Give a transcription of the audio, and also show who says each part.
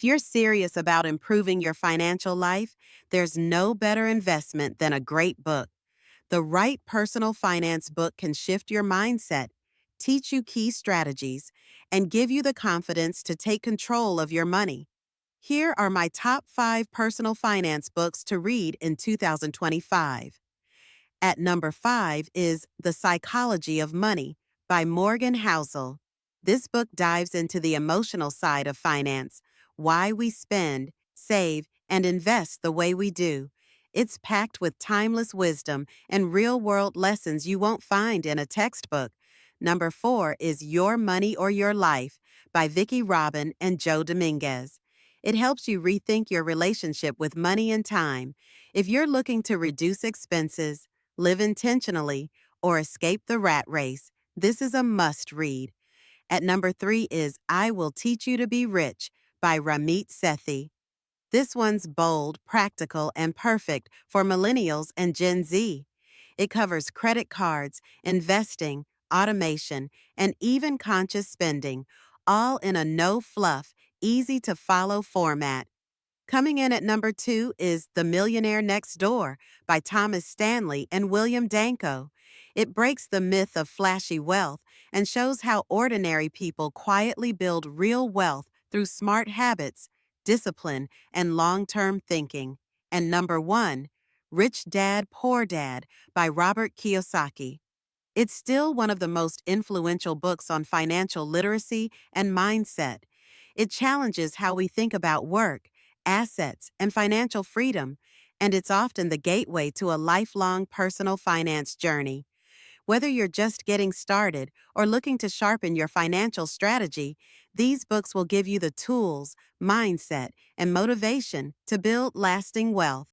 Speaker 1: If you're serious about improving your financial life, there's no better investment than a great book. The right personal finance book can shift your mindset, teach you key strategies, and give you the confidence to take control of your money. Here are my top 5 personal finance books to read in 2025. At number 5 is The Psychology of Money by Morgan Housel. This book dives into the emotional side of finance, why we spend, save, and invest the way we do. It's packed with timeless wisdom and real-world lessons you won't find in a textbook. Number 4 is Your Money or Your Life by Vicki Robin and Joe Dominguez. It helps you rethink your relationship with money and time. If you're looking to reduce expenses, live intentionally, or escape the rat race, this is a must read. At number 3 is I Will Teach You to Be Rich by Ramit Sethi. This one's bold, practical, and perfect for millennials and Gen Z. It covers credit cards, investing, automation, and even conscious spending, all in a no fluff, easy to follow format. Coming in at number 2 is The Millionaire Next Door by Thomas Stanley and William Danko. It breaks the myth of flashy wealth and shows how ordinary people quietly build real wealth through smart habits, discipline, and long-term thinking. And number 1, Rich Dad, Poor Dad by Robert Kiyosaki. It's still one of the most influential books on financial literacy and mindset. It challenges how we think about work, assets, and financial freedom, and it's often the gateway to a lifelong personal finance journey. Whether you're just getting started or looking to sharpen your financial strategy, these books will give you the tools, mindset, and motivation to build lasting wealth.